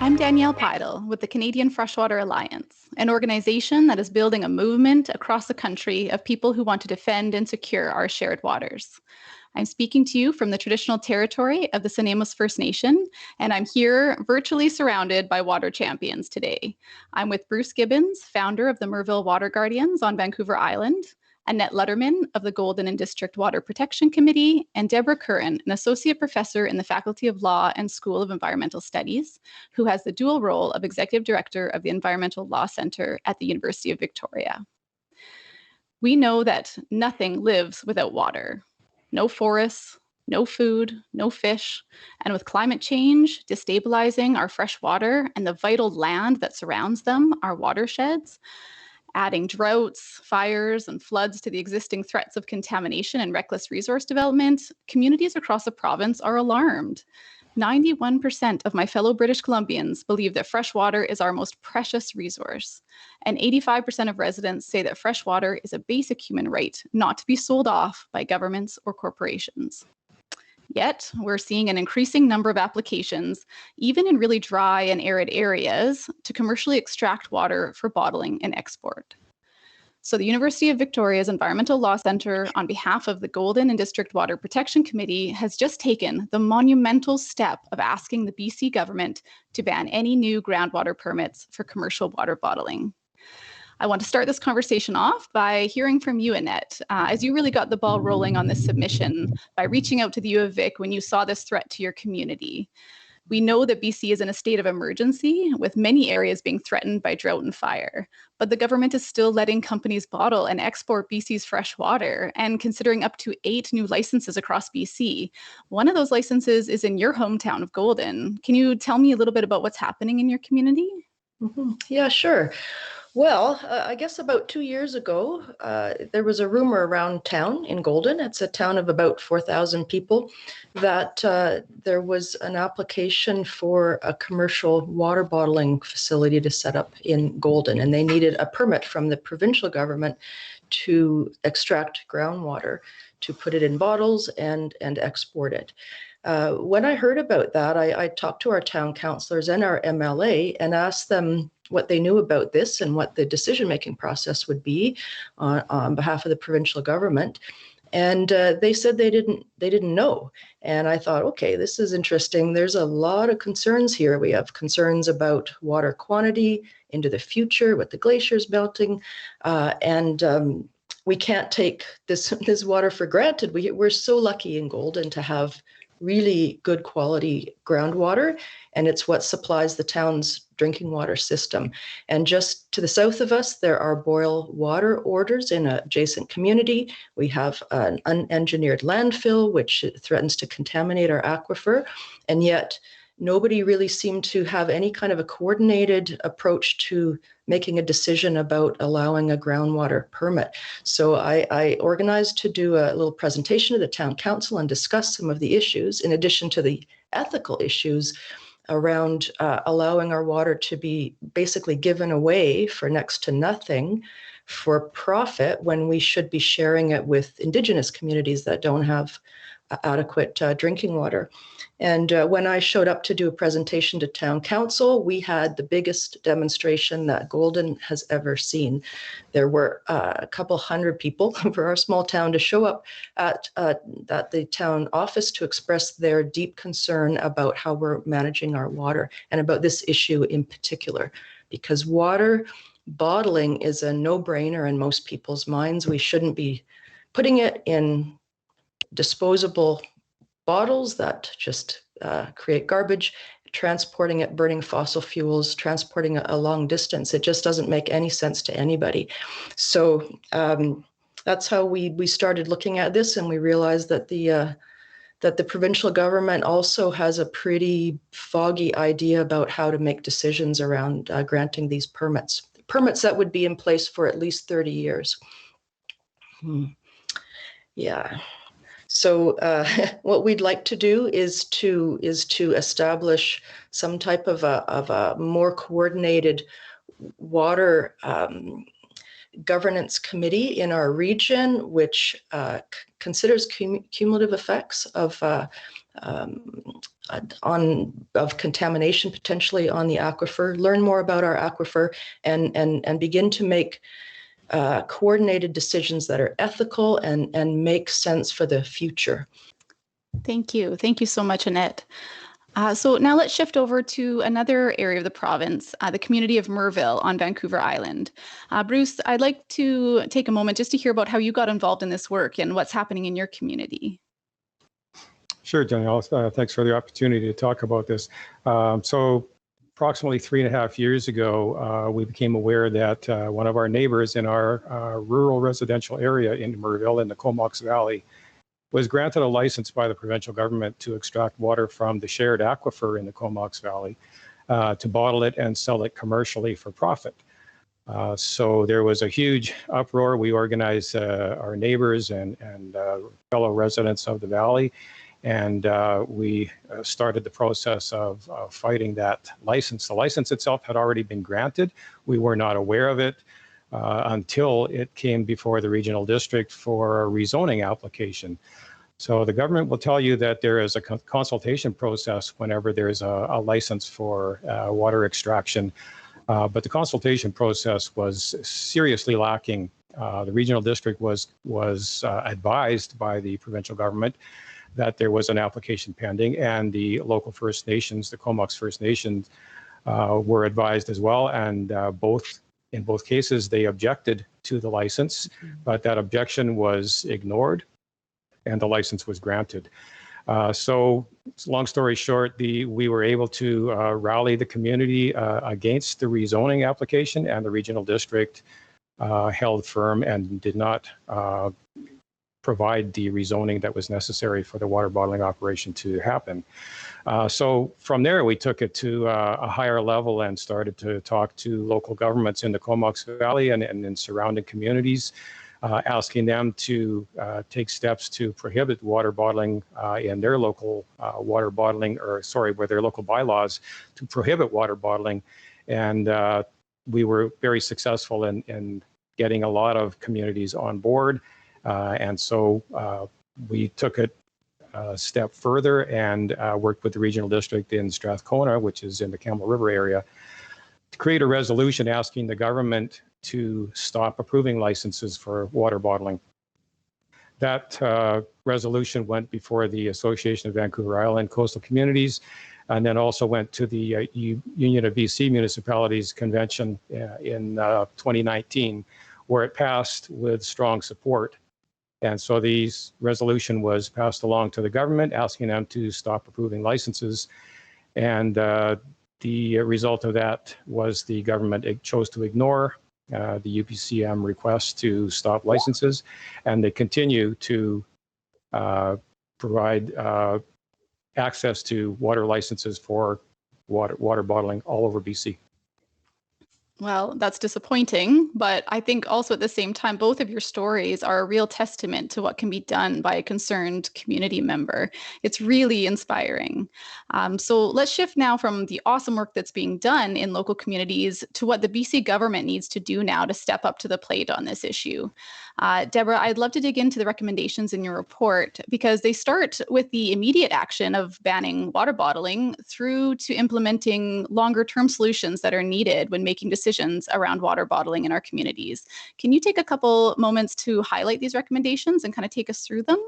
I'm Danielle Pidle with the Canadian Freshwater Alliance, an organization that is building a movement across the country of people who want to defend and secure our shared waters. I'm speaking to you from the traditional territory of the Sanemos First Nation, and I'm here virtually surrounded by water champions today. I'm with Bruce Gibbons, founder of the Merville Water Guardians on Vancouver Island, Annette Letterman of the Golden and District Water Protection Committee, and Deborah Curran, an associate professor in the Faculty of Law and School of Environmental Studies, who has the dual role of executive director of the Environmental Law Centre at the University of Victoria. We know that nothing lives without water. No forests, no food, no fish, and with climate change destabilizing our fresh water and the vital land that surrounds them, our watersheds, adding droughts, fires, and floods to the existing threats of contamination and reckless resource development, communities across the province are alarmed. 91% of my fellow British Columbians believe that fresh water is our most precious resource, and 85% of residents say that fresh water is a basic human right, not to be sold off by governments or corporations. Yet, we're seeing an increasing number of applications, even in really dry and arid areas, to commercially extract water for bottling and export. So the University of Victoria's Environmental Law Centre, on behalf of the Golden and District Water Protection Committee, has just taken the monumental step of asking the BC government to ban any new groundwater permits for commercial water bottling. I want to start this conversation off by hearing from you, Annette, as you really got the ball rolling on this submission by reaching out to the U of Vic when you saw this threat to your community. We know that BC is in a state of emergency, with many areas being threatened by drought and fire, but the government is still letting companies bottle and export BC's fresh water and considering up to 8 new licenses across BC. One of those licenses is in your hometown of Golden. Can you tell me a little bit about what's happening in your community? Yeah, sure. Well, I guess about 2 years ago, there was a rumor around town in Golden. It's a town of about 4,000 people, that there was an application for a commercial water bottling facility to set up in Golden, and they needed a permit from the provincial government to extract groundwater, to put it in bottles and export it. When I heard about that, I talked to our town councillors and our MLA and asked them what they knew about this and what the decision-making process would be on behalf of the provincial government. And they said they didn't know. And I thought, okay, this is interesting. There's a lot of concerns here. We have concerns about water quantity into the future with the glaciers melting, and we can't take this water for granted. We're so lucky in Golden to have really good quality groundwater, and it's what supplies the town's drinking water system. And just to the south of us, there are boil water orders in an adjacent community. We have an unengineered landfill, which threatens to contaminate our aquifer, and yet nobody really seemed to have any kind of a coordinated approach to making a decision about allowing a groundwater permit. So I organized to do a little presentation to the town council and discuss some of the issues, in addition to the ethical issues around allowing our water to be basically given away for next to nothing for profit, when we should be sharing it with Indigenous communities that don't have adequate drinking water. And when I showed up to do a presentation to town council, we had the biggest demonstration that Golden has ever seen. There were a couple hundred people for our small town to show up at the town office to express their deep concern about how we're managing our water and about this issue in particular, because water bottling is a no-brainer in most people's minds. We shouldn't be putting it in disposable bottles that just create garbage, transporting it, burning fossil fuels, transporting a long distance. It just doesn't make any sense to anybody. So that's how we started looking at this, and we realized that the provincial government also has a pretty foggy idea about how to make decisions around granting these permits that would be in place for at least 30 years. Yeah. So what we'd like to do is to establish some type of a more coordinated water governance committee in our region, which considers cumulative effects of of contamination potentially on the aquifer, learn more about our aquifer, and begin to make coordinated decisions that are ethical and make sense for the future. Thank you. Thank you so much, Annette. So now let's shift over to another area of the province, the community of Merville on Vancouver Island. Bruce, I'd like to take a moment just to hear about how you got involved in this work and what's happening in your community. Sure, Danielle. Thanks for the opportunity to talk about this. So approximately 3.5 years ago, we became aware that one of our neighbors in our rural residential area in Merville in the Comox Valley was granted a license by the provincial government to extract water from the shared aquifer in the Comox Valley, to bottle it and sell it commercially for profit. So there was a huge uproar. We organized our neighbors and fellow residents of the valley, and we started the process of fighting that license. The license itself had already been granted. We were not aware of it until it came before the regional district for a rezoning application. So the government will tell you that there is a consultation process whenever there's a license for water extraction, but the consultation process was seriously lacking. The regional district was advised by the provincial government that there was an application pending, and the local First Nations, the Comox First Nations, were advised as well, and in both cases, they objected to the license, but that objection was ignored and the license was granted. So long story short, we were able to rally the community against the rezoning application, and the regional district held firm and did not provide the rezoning that was necessary for the water bottling operation to happen. So from there, we took it to a higher level and started to talk to local governments in the Comox Valley and in surrounding communities, asking them to take steps to prohibit water bottling in their local with their local bylaws to prohibit water bottling. And we were very successful in getting a lot of communities on board. And so we took it a step further and worked with the regional district in Strathcona, which is in the Campbell River area, to create a resolution asking the government to stop approving licenses for water bottling. That resolution went before the Association of Vancouver Island Coastal Communities, and then also went to the Union of BC Municipalities Convention in 2019, where it passed with strong support. And so the resolution was passed along to the government, asking them to stop approving licenses. And the result of that was the government chose to ignore the UPCM request to stop licenses, and they continue to provide access to water licenses for water bottling all over BC. Well, that's disappointing, but I think also at the same time, both of your stories are a real testament to what can be done by a concerned community member. It's really inspiring. So let's shift now from the awesome work that's being done in local communities to what the BC government needs to do now to step up to the plate on this issue. Deborah, I'd love to dig into the recommendations in your report because they start with the immediate action of banning water bottling through to implementing longer-term solutions that are needed when making decisions around water bottling in our communities. Can you take a couple moments to highlight these recommendations and kind of take us through them?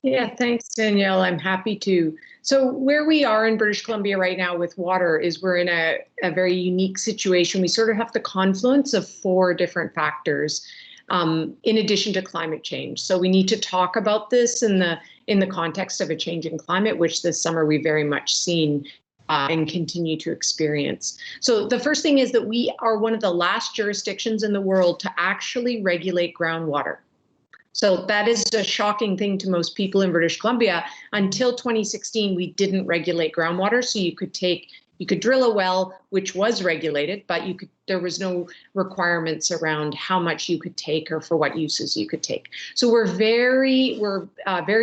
Yeah, thanks, Danielle. I'm happy to. So where we are in British Columbia right now with water is we're in a very unique situation. We sort of have the confluence of 4 different factors in addition to climate change. So we need to talk about this in the context of a changing climate, which this summer we've very much seen and continue to experience. So the first thing is that we are one of the last jurisdictions in the world to actually regulate groundwater. So that is a shocking thing to most people in British Columbia. Until 2016, we didn't regulate groundwater. So you could drill a well, which was regulated, but there was no requirements around how much you could take or for what uses you could take. So we're very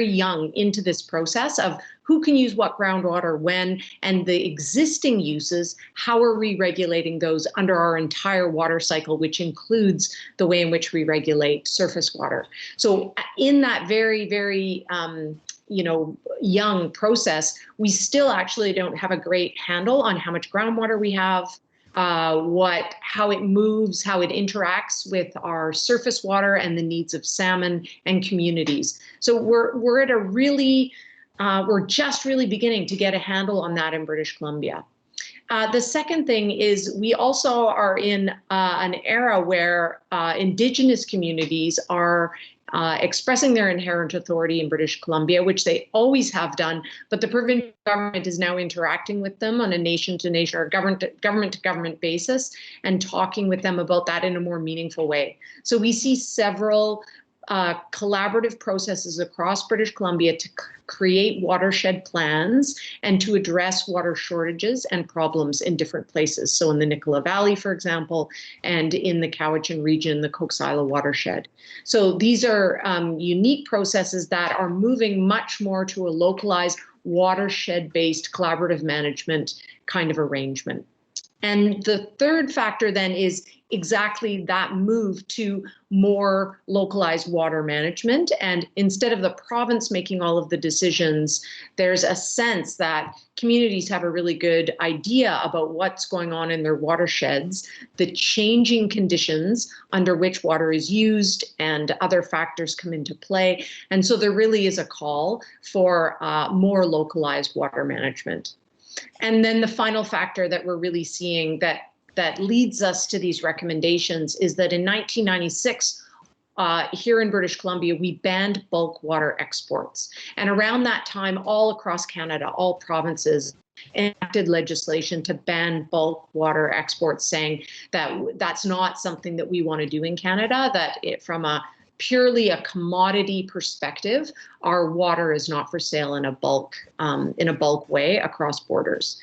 young into this process of who can use what groundwater when, and the existing uses, how are we regulating those under our entire water cycle, which includes the way in which we regulate surface water. So in that very, very young process, we still actually don't have a great handle on how much groundwater we have, how it moves, how it interacts with our surface water and the needs of salmon and communities. So we're at a really, we're just really beginning to get a handle on that in British Columbia. The second thing is we also are in an era where Indigenous communities are expressing their inherent authority in British Columbia, which they always have done, but the provincial government is now interacting with them on a nation-to-nation or government-to-government basis and talking with them about that in a more meaningful way. So we see several collaborative processes across British Columbia to create watershed plans and to address water shortages and problems in different places. So in the Nicola Valley, for example, and in the Cowichan region, the Coxsila watershed. So these are unique processes that are moving much more to a localized watershed-based collaborative management kind of arrangement. And the third factor then is exactly that move to more localized water management. And instead of the province making all of the decisions, there's a sense that communities have a really good idea about what's going on in their watersheds, the changing conditions under which water is used, and other factors come into play. And so there really is a call for more localized water management. And then the final factor that we're really seeing that leads us to these recommendations is that in 1996, here in British Columbia, we banned bulk water exports. And around that time, all across Canada, all provinces enacted legislation to ban bulk water exports, saying that that's not something that we want to do in Canada, that from a purely a commodity perspective, our water is not for sale in a bulk way across borders.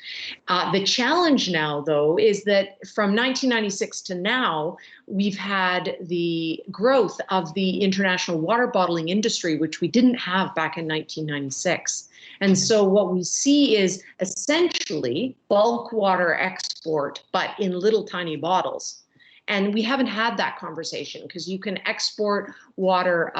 The challenge now, though, is that from 1996 to now, we've had the growth of the international water bottling industry, which we didn't have back in 1996. And so what we see is essentially bulk water export, but in little tiny bottles. And we haven't had that conversation because you can export water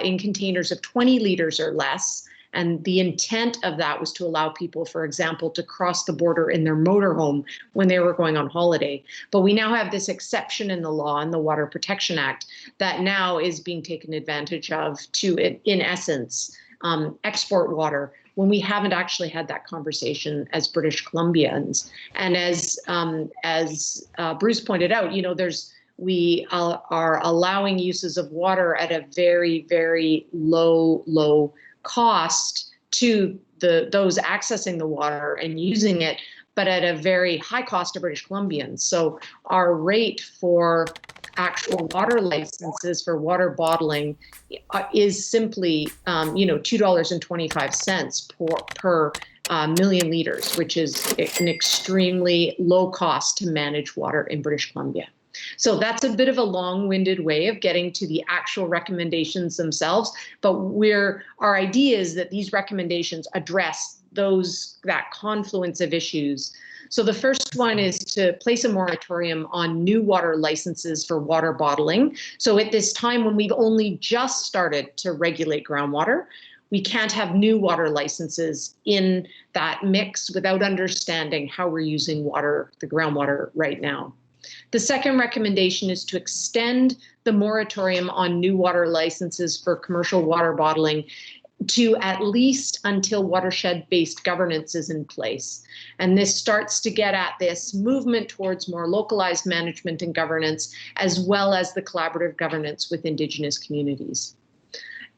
in containers of 20 liters or less. And the intent of that was to allow people, for example, to cross the border in their motorhome when they were going on holiday. But we now have this exception in the law, in the Water Protection Act, that now is being taken advantage of to, in essence, export water when we haven't actually had that conversation as British Columbians. And as Bruce pointed out, we are allowing uses of water at a very, very low cost to those accessing the water and using it, but at a very high cost to British Columbians. So our rate for actual water licenses for water bottling is simply, $2.25 per million liters, which is an extremely low cost to manage water in British Columbia. So that's a bit of a long-winded way of getting to the actual recommendations themselves. But our idea is that these recommendations address that confluence of issues. So the first one is to place a moratorium on new water licenses for water bottling. So at this time, when we've only just started to regulate groundwater, we can't have new water licenses in that mix without understanding how we're using water, the groundwater right now. The second recommendation is to extend the moratorium on new water licenses for commercial water bottling to at least until watershed-based governance is in place. And this starts to get at this movement towards more localized management and governance, as well as the collaborative governance with Indigenous communities.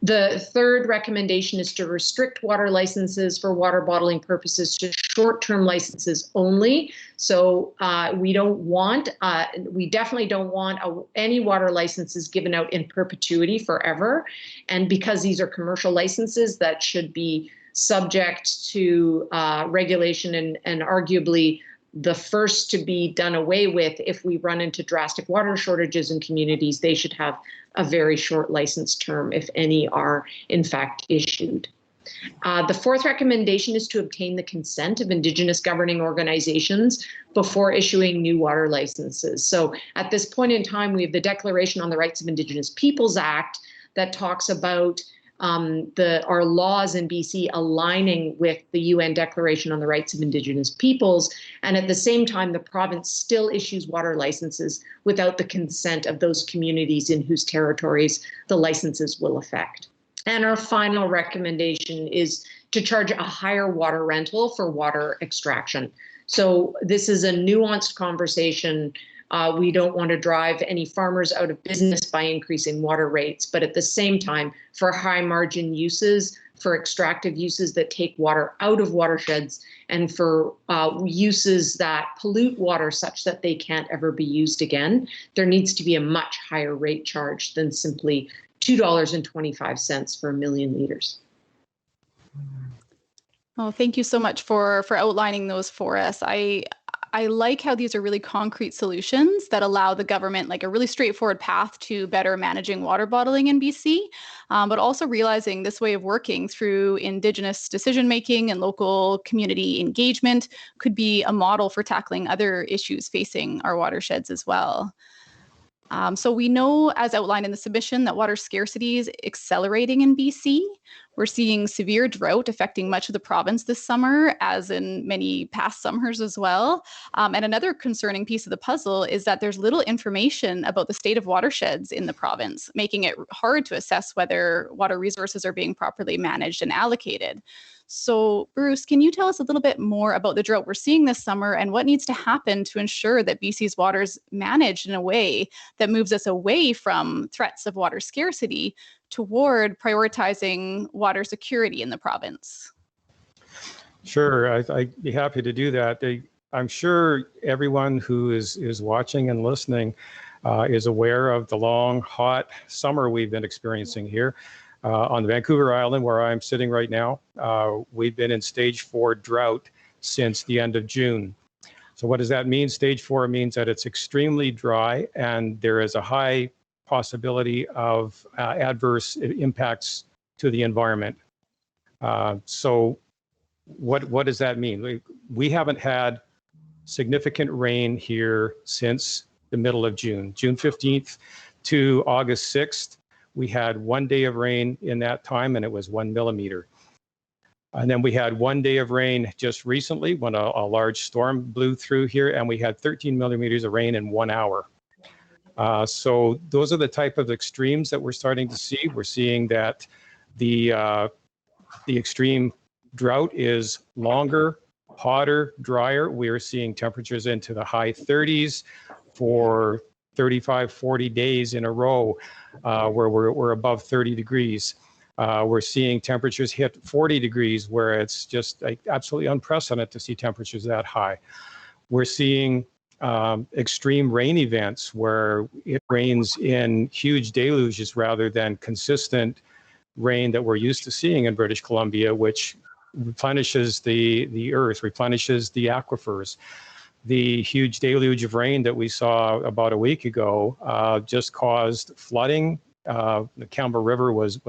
The third recommendation is to restrict water licenses for water bottling purposes to short-term licenses only. So we definitely don't want any water licenses given out in perpetuity forever. And because these are commercial licenses that should be subject to regulation and arguably the first to be done away with if we run into drastic water shortages in communities, they should have a very short license term, if any are in fact issued. The fourth recommendation is to obtain the consent of Indigenous governing organizations before issuing new water licenses. So at this point in time, we have the Declaration on the Rights of Indigenous Peoples Act that talks about our laws in BC aligning with the UN Declaration on the Rights of Indigenous Peoples. And at the same time, the province still issues water licenses without the consent of those communities in whose territories the licenses will affect. And our final recommendation is to charge a higher water rental for water extraction. So this is a nuanced conversation. We don't want to drive any farmers out of business by increasing water rates, but at the same time, for high margin uses, for extractive uses that take water out of watersheds, and for uses that pollute water such that they can't ever be used again, there needs to be a much higher rate charge than simply $2.25 for a million liters. Oh, thank you so much for outlining those for us. I like how these are really concrete solutions that allow the government like a really straightforward path to better managing water bottling in BC, but also realizing this way of working through Indigenous decision-making and local community engagement could be a model for tackling other issues facing our watersheds as well. So we know, as outlined in the submission, that water scarcity is accelerating in BC. We're seeing severe drought affecting much of the province this summer, as in many past summers as well. And another concerning piece of the puzzle is that there's little information about the state of watersheds in the province, making it hard to assess whether water resources are being properly managed and allocated. So, Bruce, can you tell us a little bit more about the drought we're seeing this summer and what needs to happen to ensure that BC's water is managed in a way that moves us away from threats of water scarcity toward prioritizing water security in the province? Sure, I'd be happy to do that. I'm sure everyone who is watching and listening is aware of the long, hot summer we've been experiencing here. On the Vancouver Island, where I'm sitting right now, we've been in stage 4 drought since the end of June. So what does that mean? Stage 4 means that it's extremely dry and there is a high possibility of adverse impacts to the environment. So what does that mean? We haven't had significant rain here since the middle of June, June 15th to August 6th. We had 1 day of rain in that time, and it was 1 millimeter. And then we had 1 day of rain just recently when a large storm blew through here, and we had 13 millimeters of rain in 1 hour. So those are the type of extremes that we're starting to see. We're seeing that the extreme drought is longer, hotter, drier. We are seeing temperatures into the high 30s for 35, 40 days in a row where we're above 30 degrees. We're seeing temperatures hit 40 degrees where it's just like absolutely unprecedented to see temperatures that high. We're seeing extreme rain events where it rains in huge deluges rather than consistent rain that we're used to seeing in British Columbia, which replenishes the earth, replenishes the aquifers. The huge deluge of rain that we saw about a week ago just caused flooding. The Campbell River was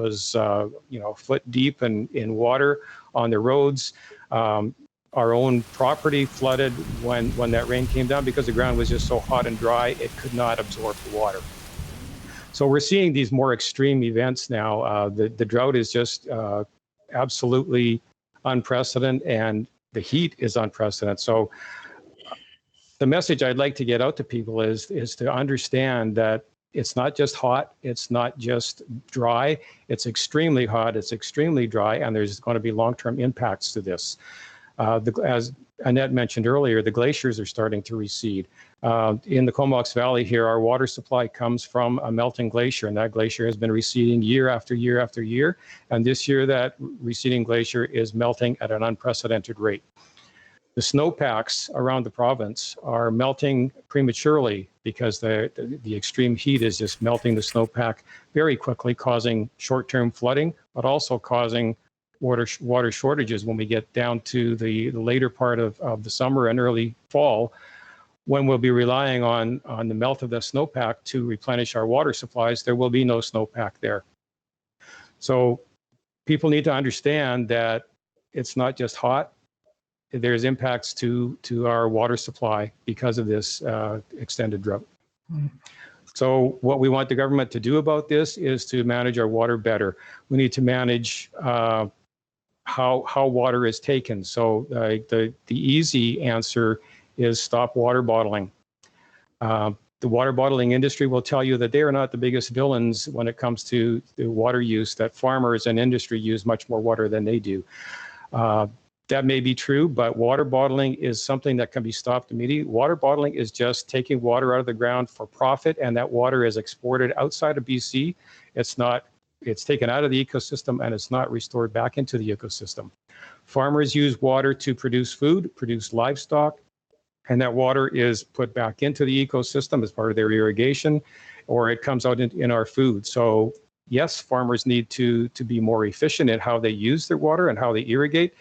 foot deep in water on the roads. Our own property flooded when that rain came down because the ground was just so hot and dry it could not absorb the water. So we're seeing these more extreme events now. The drought is just absolutely unprecedented, and the heat is unprecedented. So the message I'd like to get out to people is to understand that it's not just hot, it's not just dry, it's extremely hot, it's extremely dry, and there's going to be long-term impacts to this. As Annette mentioned earlier, the glaciers are starting to recede. In the Comox Valley here, our water supply comes from a melting glacier, and that glacier has been receding year after year after year. And this year, that receding glacier is melting at an unprecedented rate. The snowpacks around the province are melting prematurely because the extreme heat is just melting the snowpack very quickly, causing short-term flooding, but also causing water shortages when we get down to the later part of the summer and early fall, when we'll be relying on the melt of the snowpack to replenish our water supplies. There will be no snowpack there. So people need to understand that it's not just hot. There's impacts to our water supply because of this extended drought. So what we want the government to do about this is to manage our water better. We need to manage how water is taken. So the easy answer is stop water bottling. The water bottling industry will tell you that they are not the biggest villains when it comes to the water use, that farmers and industry use much more water than they do. That may be true, but water bottling is something that can be stopped immediately. Water bottling is just taking water out of the ground for profit, and that water is exported outside of BC. It's taken out of the ecosystem, and it's not restored back into the ecosystem. Farmers use water to produce food, produce livestock, and that water is put back into the ecosystem as part of their irrigation, or it comes out in our food. So yes, farmers need to be more efficient in how they use their water and how they irrigate.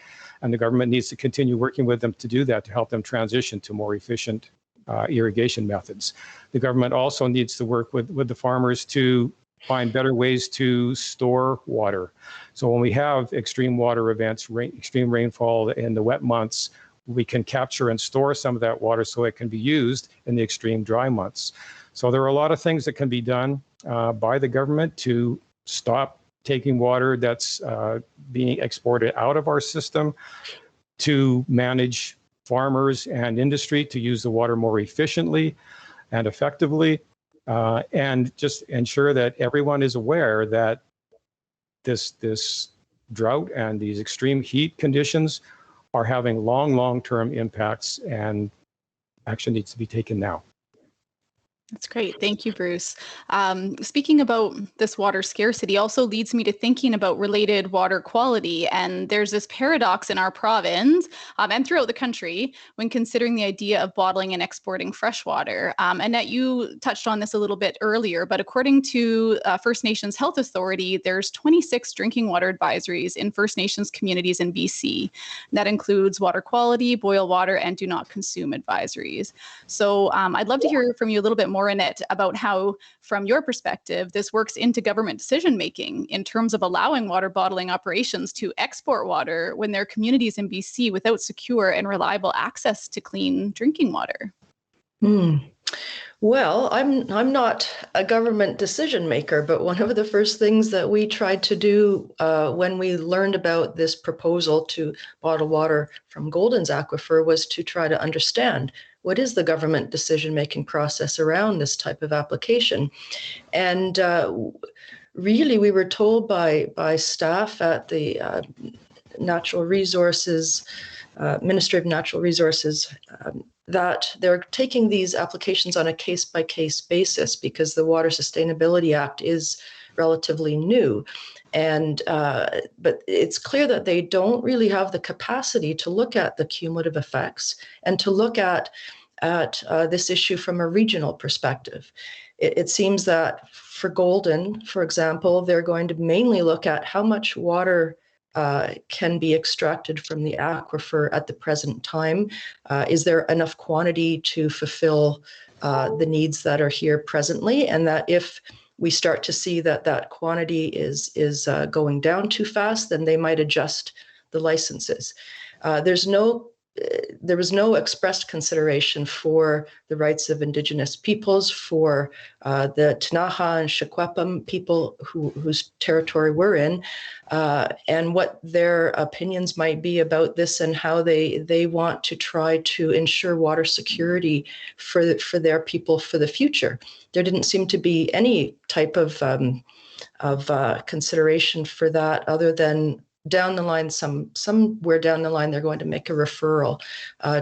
And the government needs to continue working with them to do that, to help them transition to more efficient irrigation methods. The government also needs to work with the farmers to find better ways to store water. So when we have extreme water events, extreme rainfall in the wet months, we can capture and store some of that water so it can be used in the extreme dry months. So there are a lot of things that can be done by the government to stop taking water that's being exported out of our system, to manage farmers and industry to use the water more efficiently and effectively, and just ensure that everyone is aware that this drought and these extreme heat conditions are having long-term impacts, and action needs to be taken now. That's great. Thank you, Bruce. Speaking about this water scarcity also leads me to thinking about related water quality. And there's this paradox in our province and throughout the country when considering the idea of bottling and exporting fresh water. Annette, you touched on this a little bit earlier, but according to First Nations Health Authority, there's 26 drinking water advisories in First Nations communities in BC. That includes water quality, boil water, and do not consume advisories. So I'd love to hear from you a little bit more in it about how, from your perspective, this works into government decision-making in terms of allowing water bottling operations to export water when there are communities in BC without secure and reliable access to clean drinking water. Well, I'm not a government decision maker, but one of the first things that we tried to do when we learned about this proposal to bottle water from Golden's aquifer was to try to understand what is the government decision-making process around this type of application. And really, we were told by staff at the Natural Resources, Ministry of Natural Resources, that they're taking these applications on a case-by-case basis because the Water Sustainability Act is relatively new. And but it's clear that they don't really have the capacity to look at the cumulative effects and to look at this issue from a regional perspective. It seems that for Golden, for example, they're going to mainly look at how much water can be extracted from the aquifer at the present time. Is there enough quantity to fulfill the needs that are here presently? And that if we start to see that that quantity is going down too fast, then they might adjust the licenses. There was no expressed consideration for the rights of Indigenous peoples, for the Ktunaxa and Secwepemc people whose territory we're in, and what their opinions might be about this and how they want to try to ensure water security for their people for the future. There didn't seem to be any type of consideration for that other than down the line, somewhere down the line, they're going to make a referral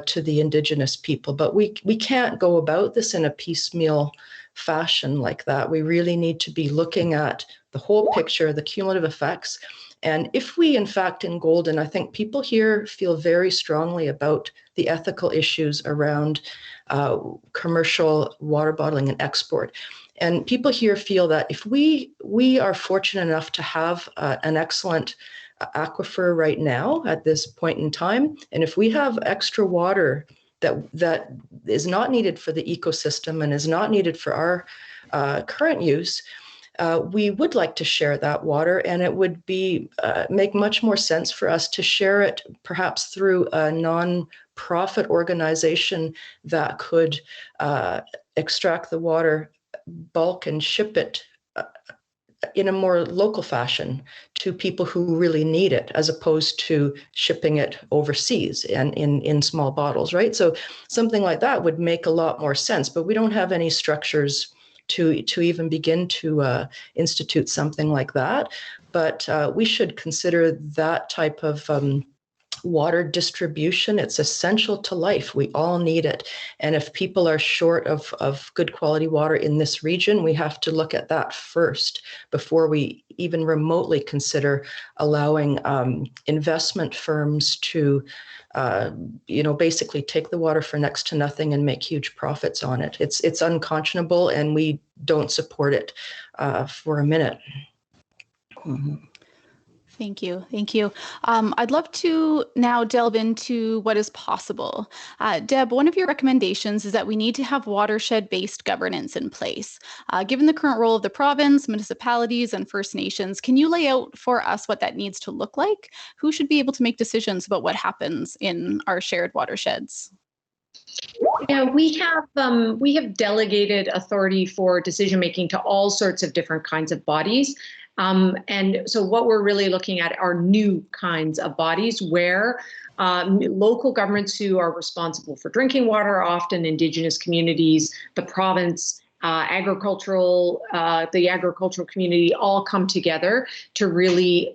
to the Indigenous people. But we can't go about this in a piecemeal fashion like that. We really need to be looking at the whole picture, the cumulative effects. And if we, in fact, in Golden, I think people here feel very strongly about the ethical issues around commercial water bottling and export. And people here feel that if we are fortunate enough to have an excellent aquifer right now at this point in time, and if we have extra water that is not needed for the ecosystem and is not needed for our current use, we would like to share that water, and it would be make much more sense for us to share it perhaps through a non-profit organization that could extract the water bulk and ship it in a more local fashion to people who really need it, as opposed to shipping it overseas and in small bottles, right? So something like that would make a lot more sense, but we don't have any structures to even begin to institute something like that. But we should consider that type of water distribution. It's essential to life. We all need it. And if people are short of good quality water in this region, we have to look at that first before we even remotely consider allowing investment firms to basically take the water for next to nothing and make huge profits on it. It's unconscionable, and we don't support it for a minute. Mm-hmm. Thank you. Thank you. I'd love to now delve into what is possible. Deb, one of your recommendations is that we need to have watershed-based governance in place. Given the current role of the province, municipalities, and First Nations, can you lay out for us what that needs to look like? Who should be able to make decisions about what happens in our shared watersheds? Yeah, we have delegated authority for decision making to all sorts of different kinds of bodies. And so what we're really looking at are new kinds of bodies where local governments who are responsible for drinking water, often Indigenous communities, the province, the agricultural community, all come together to really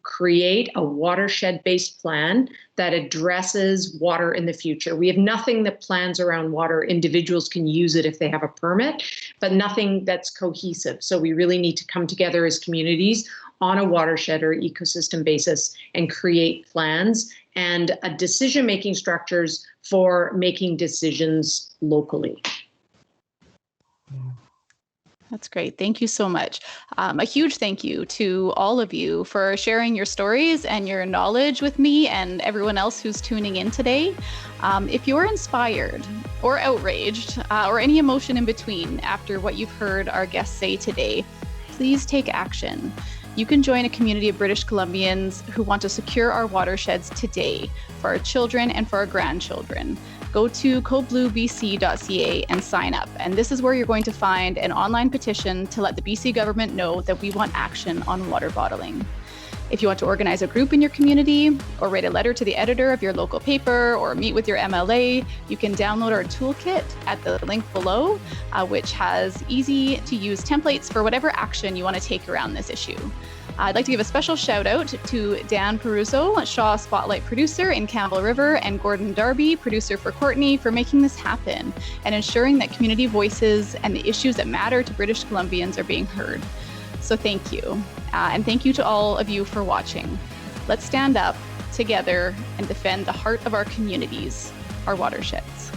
create a watershed-based plan that addresses water in the future. We have nothing that plans around water. Individuals can use it if they have a permit, but nothing that's cohesive. So we really need to come together as communities on a watershed or ecosystem basis and create plans and decision-making structures for making decisions locally. That's great. Thank you so much. A huge thank you to all of you for sharing your stories and your knowledge with me and everyone else who's tuning in today. If you're inspired or outraged or any emotion in between after what you've heard our guests say today, please take action. You can join a community of British Columbians who want to secure our watersheds today for our children and for our grandchildren. Go to codebluebc.ca and sign up. And this is where you're going to find an online petition to let the BC government know that we want action on water bottling. If you want to organize a group in your community or write a letter to the editor of your local paper or meet with your MLA, you can download our toolkit at the link below, which has easy to use templates for whatever action you want to take around this issue. I'd like to give a special shout out to Dan Peruso, Shaw Spotlight producer in Campbell River, and Gordon Darby, producer for Courtney, for making this happen and ensuring that community voices and the issues that matter to British Columbians are being heard. So thank you. And thank you to all of you for watching. Let's stand up together and defend the heart of our communities, our watersheds.